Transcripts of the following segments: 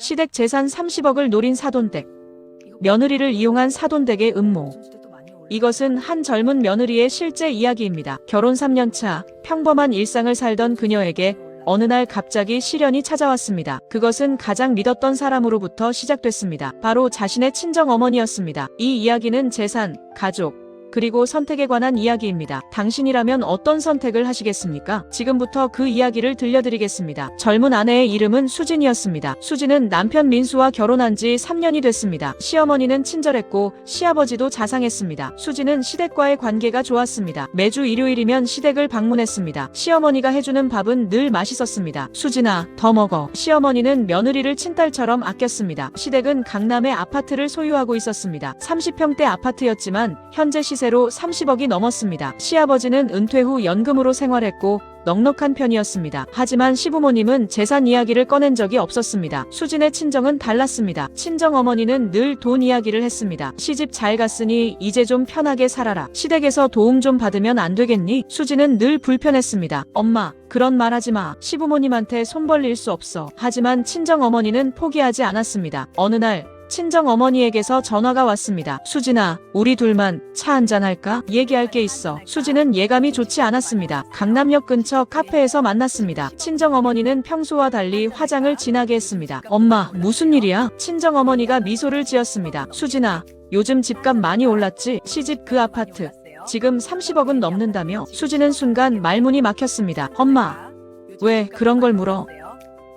시댁 재산 30억을 노린 사돈댁. 며느리를 이용한 사돈댁의 음모. 이것은 한 젊은 며느리의 실제 이야기입니다. 결혼 3년차 평범한 일상을 살던 그녀에게 어느 날 갑자기 시련이 찾아왔습니다. 그것은 가장 믿었던 사람으로부터 시작됐습니다. 바로 자신의 친정어머니였습니다. 이 이야기는 재산, 가족, 그리고 선택에 관한 이야기입니다. 당신이라면 어떤 선택을 하시겠습니까? 지금부터 그 이야기를 들려드리겠습니다. 젊은 아내의 이름은 수진이었습니다. 수진은 남편 민수와 결혼한 지 3년이 됐습니다. 시어머니는 친절했고 시아버지도 자상했습니다. 수진은 시댁과의 관계가 좋았습니다. 매주 일요일이면 시댁을 방문했습니다. 시어머니가 해주는 밥은 늘 맛있었습니다. 수진아, 더 먹어. 시어머니는 며느리를 친딸처럼 아꼈습니다. 시댁은 강남에 아파트를 소유하고 있었습니다. 30평대 아파트였지만 현재 시세로 30억이 넘었습니다. 시아버지는 은퇴 후 연금으로 생활했고 넉넉한 편이었습니다. 하지만 시부모님은 재산 이야기를 꺼낸 적이 없었습니다. 수진의 친정은 달랐습니다. 친정어머니는 늘 돈 이야기를 했습니다. 시집 잘 갔으니 이제 좀 편하게 살아라. 시댁에서 도움 좀 받으면 안 되겠니? 수진은 늘 불편했습니다. 엄마, 그런 말 하지 마. 시부모님한테 손 벌릴 수 없어. 하지만 친정어머니는 포기하지 않았습니다. 어느 날 친정어머니에게서 전화가 왔습니다. 수진아, 우리 둘만 차 한잔 할까? 얘기할 게 있어. 수진은 예감이 좋지 않았습니다. 강남역 근처 카페에서 만났습니다. 친정어머니는 평소와 달리 화장을 진하게 했습니다. 엄마, 무슨 일이야? 친정어머니가 미소를 지었습니다. 수진아, 요즘 집값 많이 올랐지? 시집 그 아파트 지금 30억은 넘는다며? 수진은 순간 말문이 막혔습니다. 엄마, 왜 그런 걸 물어?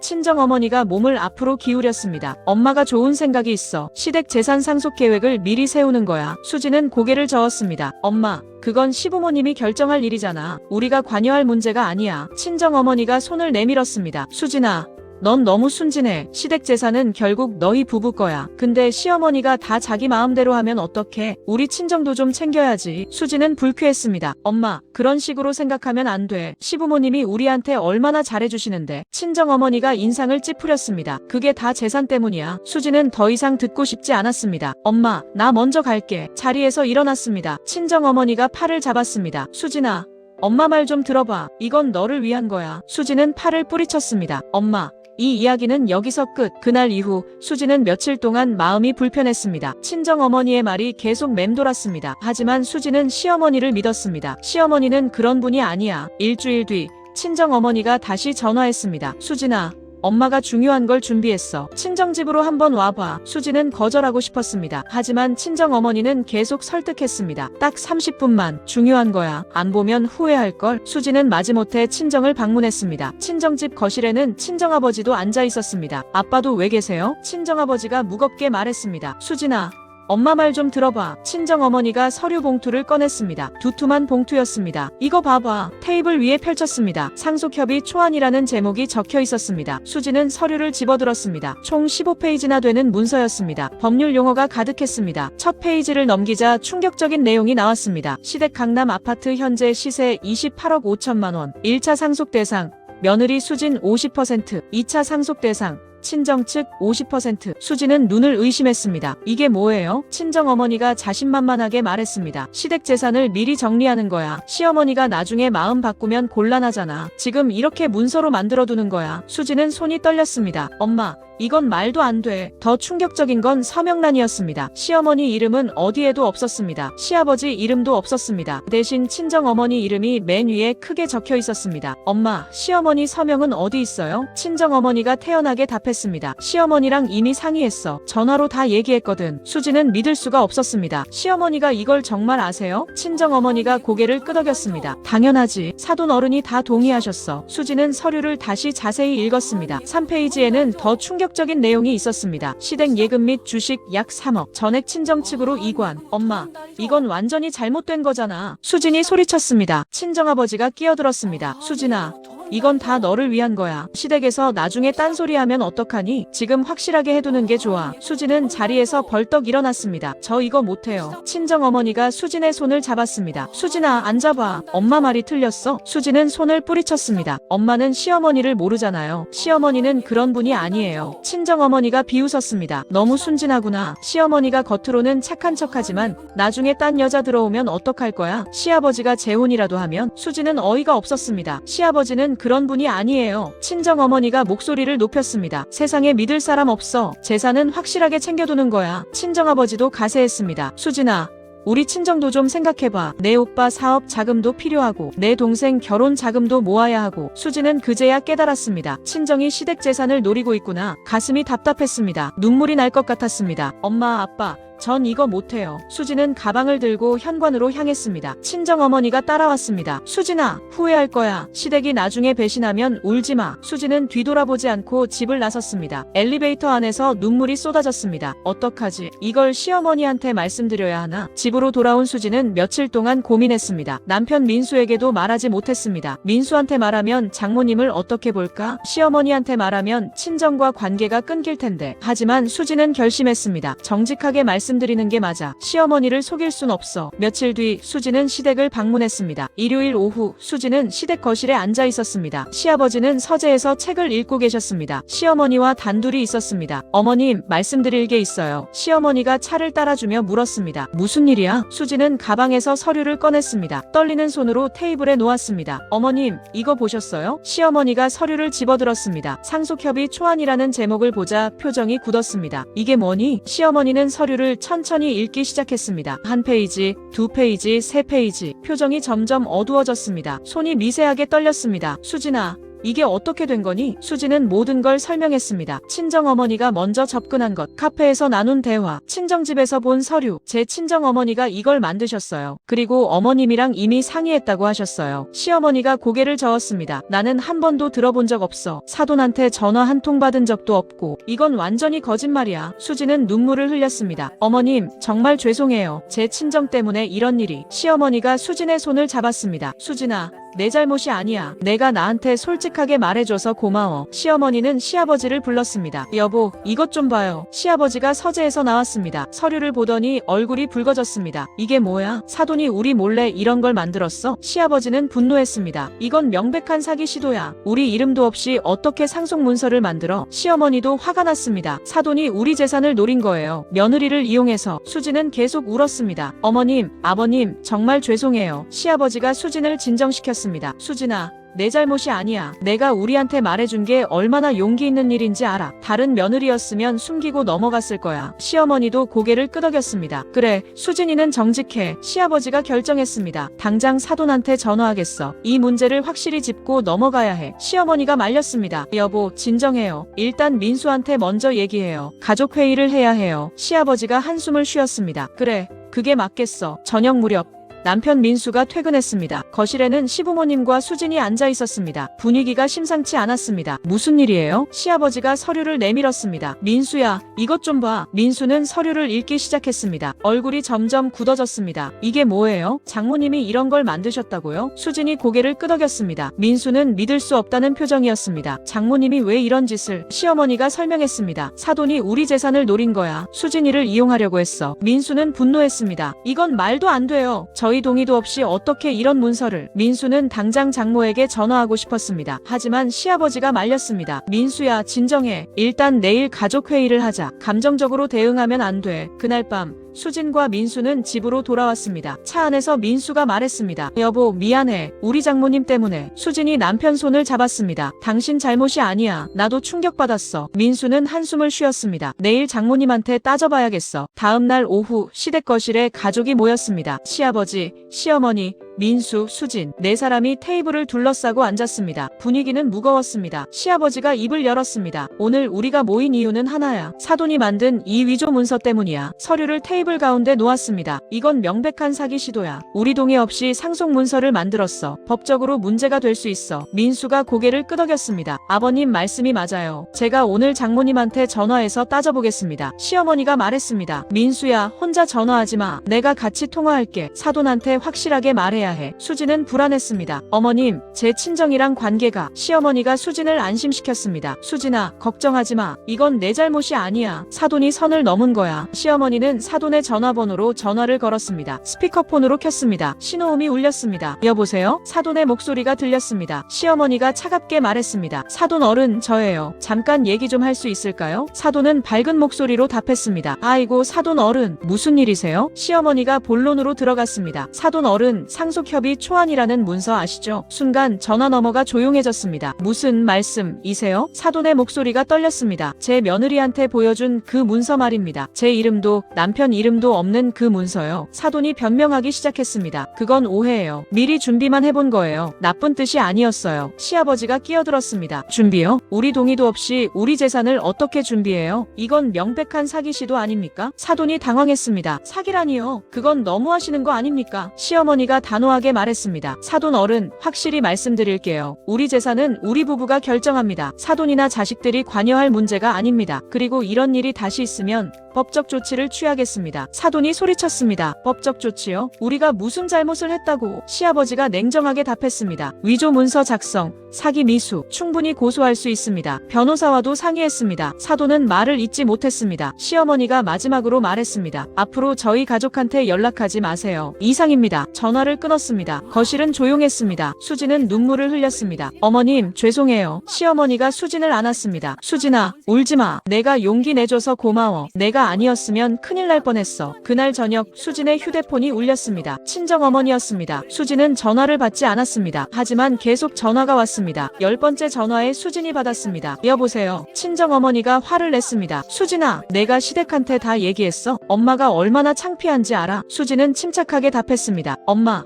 친정어머니가 몸을 앞으로 기울였습니다. 엄마가 좋은 생각이 있어. 시댁 재산 상속 계획을 미리 세우는 거야. 수진은 고개를 저었습니다. 엄마, 그건 시부모님이 결정할 일이잖아. 우리가 관여할 문제가 아니야. 친정어머니가 손을 내밀었습니다. 수진아, 넌 너무 순진해. 시댁 재산은 결국 너희 부부 거야. 근데 시어머니가 다 자기 마음대로 하면 어떡해? 우리 친정도 좀 챙겨야지. 수진은 불쾌했습니다. 엄마, 그런 식으로 생각하면 안 돼. 시부모님이 우리한테 얼마나 잘해주시는데. 친정어머니가 인상을 찌푸렸습니다. 그게 다 재산 때문이야. 수진은 더 이상 듣고 싶지 않았습니다. 엄마, 나 먼저 갈게. 자리에서 일어났습니다. 친정어머니가 팔을 잡았습니다. 수진아, 엄마 말 좀 들어봐. 이건 너를 위한 거야. 수진은 팔을 뿌리쳤습니다. 엄마, 이 이야기는 여기서 끝. 그날 이후 수진은 며칠 동안 마음이 불편했습니다. 친정어머니의 말이 계속 맴돌았습니다. 하지만 수진은 시어머니를 믿었습니다. 시어머니는 그런 분이 아니야. 일주일 뒤 친정어머니가 다시 전화했습니다. 수진아, 엄마가 중요한 걸 준비했어. 친정집으로 한번 와봐. 수진은 거절하고 싶었습니다. 하지만 친정어머니는 계속 설득했습니다. 딱 30분만. 중요한 거야. 안 보면 후회할걸. 수진은 마지못해 친정을 방문했습니다. 친정집 거실에는 친정아버지도 앉아 있었습니다. 아빠도 왜 계세요? 친정아버지가 무겁게 말했습니다. 수진아, 엄마 말 좀 들어봐. 친정어머니가 서류 봉투를 꺼냈습니다. 두툼한 봉투였습니다. 이거 봐봐. 테이블 위에 펼쳤습니다. 상속협의 초안이라는 제목이 적혀 있었습니다. 수진은 서류를 집어들었습니다. 총 15페이지나 되는 문서였습니다. 법률 용어가 가득했습니다. 첫 페이지를 넘기자 충격적인 내용이 나왔습니다. 시댁 강남 아파트 현재 시세 28억 5천만 원. 1차 상속 대상 며느리 수진 50%, 2차 상속 대상 친정 측 50%. 수진은 눈을 의심했습니다. 이게 뭐예요? 친정어머니가 자신만만하게 말했습니다. 시댁 재산을 미리 정리하는 거야. 시어머니가 나중에 마음 바꾸면 곤란하잖아. 지금 이렇게 문서로 만들어두는 거야. 수진은 손이 떨렸습니다. 엄마, 이건 말도 안 돼. 더 충격적인 건 서명란이었습니다. 시어머니 이름은 어디에도 없었습니다. 시아버지 이름도 없었습니다. 대신 친정어머니 이름이 맨 위에 크게 적혀 있었습니다. 엄마, 시어머니 서명은 어디 있어요? 친정어머니가 태연하게 답했습니다. 시어머니랑 이미 상의했어. 전화로 다 얘기했거든. 수진은 믿을 수가 없었습니다. 시어머니가 이걸 정말 아세요? 친정어머니가 고개를 끄덕였습니다. 당연하지. 사돈 어른이 다 동의하셨어. 수진은 서류를 다시 자세히 읽었습니다. 3페이지에는 더 충격적인 내용이 있었습니다. 시댁 예금 및 주식 약 3억. 전액 친정 측으로 이관. 엄마, 이건 완전히 잘못된 거잖아. 수진이 소리쳤습니다. 친정아버지가 끼어들었습니다. 수진아, 이건 다 너를 위한 거야. 시댁에서 나중에 딴소리하면 어떡하니? 지금 확실하게 해두는 게 좋아. 수진은 자리에서 벌떡 일어났습니다. 저 이거 못해요. 친정어머니가 수진의 손을 잡았습니다. 수진아, 앉아봐. 엄마 말이 틀렸어. 수진은 손을 뿌리쳤습니다. 엄마는 시어머니를 모르잖아요. 시어머니는 그런 분이 아니에요. 친정어머니가 비웃었습니다. 너무 순진하구나. 시어머니가 겉으로는 착한 척하지만 나중에 딴 여자 들어오면 어떡할 거야? 시아버지가 재혼이라도 하면? 수진은 어이가 없었습니다. 시아버지는 수진은 그런 분이 아니에요. 친정어머니가 목소리를 높였습니다. 세상에 믿을 사람 없어. 재산은 확실하게 챙겨두는 거야. 친정아버지도 가세했습니다. 수진아, 우리 친정도 좀 생각해봐. 내 오빠 사업 자금도 필요하고 내 동생 결혼 자금도 모아야 하고. 수진은 그제야 깨달았습니다. 친정이 시댁 재산을 노리고 있구나. 가슴이 답답했습니다. 눈물이 날 것 같았습니다. 엄마, 아빠, 전 이거 못해요. 수진은 가방을 들고 현관으로 향했습니다. 친정어머니가 따라왔습니다. 수진아, 후회할 거야. 시댁이 나중에 배신하면 울지 마. 수진은 뒤돌아보지 않고 집을 나섰습니다. 엘리베이터 안에서 눈물이 쏟아졌습니다. 어떡하지? 이걸 시어머니한테 말씀드려야 하나? 집으로 돌아온 수진은 며칠 동안 고민했습니다. 남편 민수에게도 말하지 못했습니다. 민수한테 말하면 장모님을 어떻게 볼까? 시어머니한테 말하면 친정과 관계가 끊길 텐데. 하지만 수진은 결심했습니다. 정직하게 말씀드리는 게 맞아. 시어머니를 속일 순 없어. 며칠 뒤 수진은 시댁을 방문했습니다. 일요일 오후 수진은 시댁 거실에 앉아 있었습니다. 시아버지는 서재에서 책을 읽고 계셨습니다. 시어머니와 단둘이 있었습니다. 어머님, 말씀드릴 게 있어요. 시어머니가 차를 따라주며 물었습니다. 무슨 일이야? 수진은 가방에서 서류를 꺼냈습니다. 떨리는 손으로 테이블에 놓았습니다. 어머님, 이거 보셨어요? 시어머니가 서류를 집어들었습니다. 상속협의 초안이라는 제목을 보자 표정이 굳었습니다. 이게 뭐니? 시어머니는 서류를 천천히 읽기 시작했습니다. 한 페이지, 두 페이지, 세 페이지. 표정이 점점 어두워졌습니다. 손이 미세하게 떨렸습니다. 수진아, 이게 어떻게 된 거니? 수진은 모든 걸 설명했습니다. 친정어머니가 먼저 접근한 것, 카페에서 나눈 대화, 친정집에서 본 서류, 제 친정어머니가 이걸 만드셨어요. 그리고 어머님이랑 이미 상의했다고 하셨어요. 시어머니가 고개를 저었습니다. 나는 한 번도 들어본 적 없어. 사돈한테 전화 한 통 받은 적도 없고. 이건 완전히 거짓말이야. 수진은 눈물을 흘렸습니다. 어머님, 정말 죄송해요. 제 친정 때문에 이런 일이. 시어머니가 수진의 손을 잡았습니다. 수진아, 내 잘못이 아니야. 내가 나한테 솔직하게 말해줘서 고마워. 시어머니는 시아버지를 불렀습니다. 여보, 이것 좀 봐요. 시아버지가 서재에서 나왔습니다. 서류를 보더니 얼굴이 붉어졌습니다. 이게 뭐야? 사돈이 우리 몰래 이런 걸 만들었어? 시아버지는 분노했습니다. 이건 명백한 사기 시도야. 우리 이름도 없이 어떻게 상속 문서를 만들어? 시어머니도 화가 났습니다. 사돈이 우리 재산을 노린 거예요. 며느리를 이용해서. 수진은 계속 울었습니다. 어머님, 아버님, 정말 죄송해요. 시아버지가 수진을 진정시켰습니다. 수진아, 내 잘못이 아니야. 내가 우리한테 말해준 게 얼마나 용기 있는 일인지 알아. 다른 며느리였으면 숨기고 넘어갔을 거야. 시어머니도 고개를 끄덕였습니다. 그래, 수진이는 정직해. 시아버지가 결정했습니다. 당장 사돈한테 전화하겠어. 이 문제를 확실히 짚고 넘어가야 해. 시어머니가 말렸습니다. 여보, 진정해요. 일단 민수한테 먼저 얘기해요. 가족회의를 해야 해요. 시아버지가 한숨을 쉬었습니다. 그래, 그게 맞겠어. 저녁 무렵 남편 민수가 퇴근했습니다. 거실에는 시부모님과 수진이 앉아 있었습니다. 분위기가 심상치 않았습니다. 무슨 일이에요? 시아버지가 서류를 내밀었습니다. 민수야, 이것 좀 봐. 민수는 서류를 읽기 시작했습니다. 얼굴이 점점 굳어졌습니다. 이게 뭐예요? 장모님이 이런 걸 만드셨다고요? 수진이 고개를 끄덕였습니다. 민수는 믿을 수 없다는 표정이었습니다. 장모님이 왜 이런 짓을? 시어머니가 설명했습니다. 사돈이 우리 재산을 노린 거야. 수진이를 이용하려고 했어. 민수는 분노했습니다. 이건 말도 안 돼요. 저희 동의도 없이 어떻게 이런 문서를. 민수는 당장 장모에게 전화하고 싶었습니다. 하지만 시아버지가 말렸습니다. 민수야, 진정해. 일단 내일 가족회의를 하자. 감정적으로 대응하면 안 돼. 그날 밤 수진과 민수는 집으로 돌아왔습니다. 차 안에서 민수가 말했습니다. 여보, 미안해. 우리 장모님 때문에. 수진이 남편 손을 잡았습니다. 당신 잘못이 아니야. 나도 충격받았어. 민수는 한숨을 쉬었습니다. 내일 장모님한테 따져봐야겠어. 다음 날 오후 시댁 거실에 가족이 모였습니다. 시아버지, 시어머니, 민수, 수진, 네 사람이 테이블을 둘러싸고 앉았습니다. 분위기는 무거웠습니다. 시아버지가 입을 열었습니다. 오늘 우리가 모인 이유는 하나야. 사돈이 만든 이 위조 문서 때문이야. 서류를 테이블 가운데 놓았습니다. 이건 명백한 사기 시도야. 우리 동의 없이 상속 문서를 만들었어. 법적으로 문제가 될 수 있어. 민수가 고개를 끄덕였습니다. 아버님 말씀이 맞아요. 제가 오늘 장모님한테 전화해서 따져보겠습니다. 시어머니가 말했습니다. 민수야, 혼자 전화하지 마. 내가 같이 통화할게. 사돈한테 확실하게 말해야 해. 수진은 불안했습니다. 어머님, 제 친정이랑 관계가. 시어머니가 수진을 안심시켰습니다. 수진아, 걱정하지 마. 이건 내 잘못이 아니야. 사돈이 선을 넘은 거야. 시어머니는 사돈의 전화번호로 전화를 걸었습니다. 스피커폰으로 켰습니다. 신호음이 울렸습니다. 여보세요? 사돈의 목소리가 들렸습니다. 시어머니가 차갑게 말했습니다. 사돈 어른, 저예요. 잠깐 얘기 좀 할 수 있을까요? 사돈은 밝은 목소리로 답했습니다. 아이고, 사돈 어른, 무슨 일이세요? 시어머니가 본론으로 들어갔습니다. 사돈 어른, 상속 상속협의 초안이라는 문서 아시죠? 순간 전화 너머가 조용해졌습니다. 무슨 말씀이세요? 사돈의 목소리가 떨렸습니다. 제 며느리한테 보여준 그 문서 말입니다. 제 이름도 남편 이름도 없는 그 문서요. 사돈이 변명하기 시작했습니다. 그건 오해예요. 미리 준비만 해본 거예요. 나쁜 뜻이 아니었어요. 시아버지가 끼어들었습니다. 준비요? 우리 동의도 없이 우리 재산을 어떻게 준비해요? 이건 명백한 사기 시도 아닙니까? 사돈이 당황했습니다. 사기라니요? 그건 너무하시는 거 아닙니까? 시어머니가 단호하게 말했습니다. 사돈 어른, 확실히 말씀드릴게요. 우리 재산은 우리 부부가 결정합니다. 사돈이나 자식들이 관여할 문제가 아닙니다. 그리고 이런 일이 다시 있으면 법적 조치를 취하겠습니다. 사돈이 소리쳤습니다. 법적 조치요? 우리가 무슨 잘못을 했다고? 시아버지가 냉정하게 답했습니다. 위조 문서 작성, 사기 미수, 충분히 고소할 수 있습니다. 변호사와도 상의했습니다. 사돈은 말을 잇지 못했습니다. 시어머니가 마지막으로 말했습니다. 앞으로 저희 가족한테 연락하지 마세요. 이상입니다. 전화를 끊었습니다. 거실은 조용했습니다. 수진은 눈물을 흘렸습니다. 어머님, 죄송해요. 시어머니가 수진을 안았습니다. 수진아, 울지마. 내가 용기 내줘서 고마워. 내가 아니었으면 큰일 날 뻔했어. 그날 저녁 수진의 휴대폰이 울렸습니다. 친정어머니였습니다. 수진은 전화를 받지 않았습니다. 하지만 계속 전화가 왔습니다. 10번째 전화에 수진이 받았습니다. 여보세요. 친정어머니가 화를 냈습니다. 수진아, 내가 시댁한테 다 얘기했어. 엄마가 얼마나 창피한지 알아? 수진은 침착하게 답했습니다.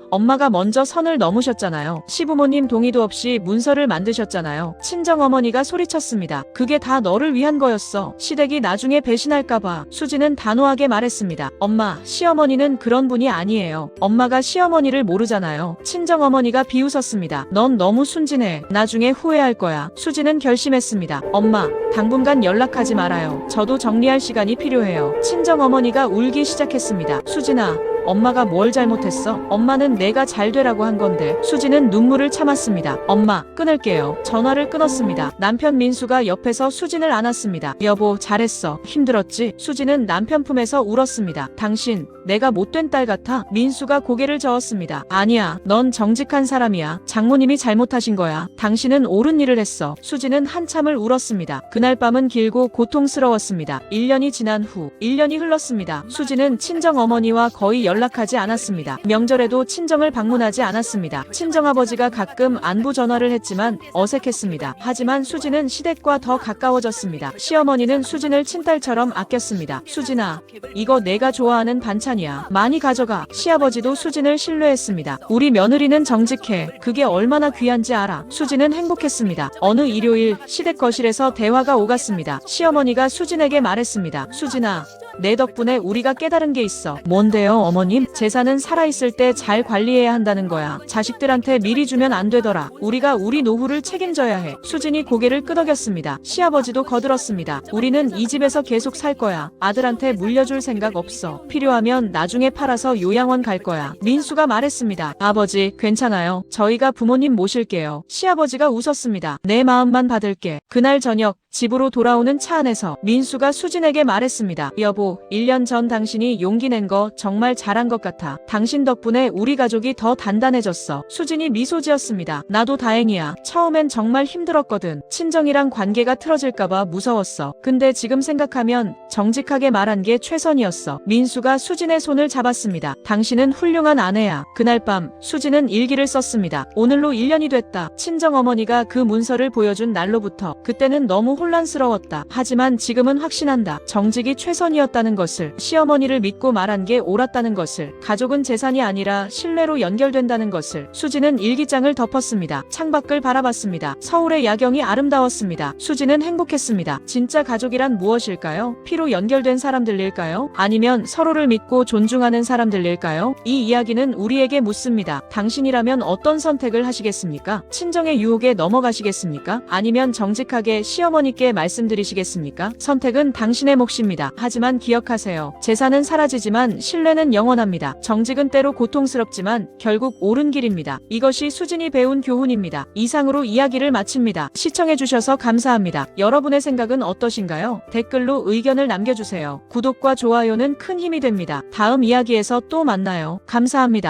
엄마가 먼저 선을 넘으셨잖아요. 시부모님 동의도 없이 문서를 만드셨잖아요. 친정어머니가 소리쳤습니다. 그게 다 너를 위한 거였어. 시댁이 나중에 배신할까봐. 수진은 단호하게 말했습니다. 엄마, 시어머니는 그런 분이 아니에요. 엄마가 시어머니를 모르잖아요. 친정어머니가 비웃었습니다. 넌 너무 순진해. 나중에 후회할 거야. 수진은 결심했습니다. 엄마, 당분간 연락하지 말아요. 저도 정리할 시간이 필요해요. 친정어머니가 울기 시작했습니다. 수진아, 엄마가 뭘 잘못했어? 엄마는 내가 잘 되라고 한 건데. 수진은 눈물을 참았습니다. 엄마, 끊을게요. 전화를 끊었습니다. 남편 민수가 옆에서 수진을 안았습니다. 여보, 잘했어. 힘들었지? 수진은 남편 품에서 울었습니다. 당신, 내가 못된 딸 같아? 민수가 고개를 저었습니다. 아니야, 넌 정직한 사람이야. 장모님이 잘못하신 거야. 당신은 옳은 일을 했어. 수진은 한참을 울었습니다. 그날 밤은 길고 고통스러웠습니다. 1년이 지난 후 1년이 흘렀습니다. 수진은 친정어머니와 거의 연락하지 않았습니다. 명절에도 친정을 방문하지 않았습니다. 친정아버지가 가끔 안부 전화를 했지만 어색했습니다. 하지만 수진은 시댁과 더 가까워졌습니다. 시어머니는 수진을 친딸처럼 아꼈습니다. 수진아, 이거 내가 좋아하는 반찬이야. 많이 가져가. 시아버지도 수진을 신뢰했습니다. 우리 며느리는 정직해. 그게 얼마나 귀한지 알아. 수진은 행복했습니다. 어느 일요일 시댁 거실에서 대화가 오갔습니다. 시어머니가 수진에게 말했습니다. 수진아, 내 덕분에 우리가 깨달은 게 있어. 뭔데요, 어머님? 재산은 살아있을 때 잘 관리해야 한다는 거야. 자식들한테 미리 주면 안 되더라. 우리가 우리 노후를 책임져야 해. 수진이 고개를 끄덕였습니다. 시아버지도 거들었습니다. 우리는 이 집에서 계속 살 거야. 아들한테 물려줄 생각 없어. 필요하면 나중에 팔아서 요양원 갈 거야. 민수가 말했습니다. 아버지, 괜찮아요. 저희가 부모님 모실게요. 시아버지가 웃었습니다. 내 마음만 받을게. 그날 저녁 집으로 돌아오는 차 안에서 민수가 수진에게 말했습니다. 여보, 1년 전 당신이 용기 낸 거 정말 잘한 것 같아. 당신 덕분에 우리 가족이 더 단단해졌어. 수진이 미소 지었습니다. 나도 다행이야. 처음엔 정말 힘들었거든. 친정이랑 관계가 틀어질까봐 무서웠어. 근데 지금 생각하면 정직하게 말한 게 최선이었어. 민수가 수진의 손을 잡았습니다. 당신은 훌륭한 아내야. 그날 밤 수진은 일기를 썼습니다. 오늘로 1년이 됐다. 친정어머니가 그 문서를 보여준 날로부터 그때는 너무 혼란스러웠다. 하지만 지금은 확신한다. 정직이 최선이었다는 것을, 시어머니를 믿고 말한 게 옳았다는 것을, 가족은 재산이 아니라 신뢰로 연결된다는 것을. 수진은 일기장을 덮었습니다. 창밖을 바라봤습니다. 서울의 야경이 아름다웠습니다. 수진은 행복했습니다. 진짜 가족이란 무엇일까요? 피로 연결된 사람들일까요? 아니면 서로를 믿고 존중하는 사람들일까요? 이 이야기는 우리에게 묻습니다. 당신이라면 어떤 선택을 하시겠습니까? 친정의 유혹에 넘어가시겠습니까? 아니면 정직하게 시어머니께 말씀드리시겠습니까? 선택은 당신의 몫입니다. 하지만 기억하세요. 재산은 사라지지만 신뢰는 영원합니다. 정직은 때로 고통스럽지만 결국 옳은 길입니다. 이것이 수진이 배운 교훈입니다. 이상으로 이야기를 마칩니다. 시청해주셔서 감사합니다. 여러분의 생각은 어떠신가요? 댓글로 의견을 남겨주세요. 구독과 좋아요는 큰 힘이 됩니다. 다음 이야기에서 또 만나요. 감사합니다.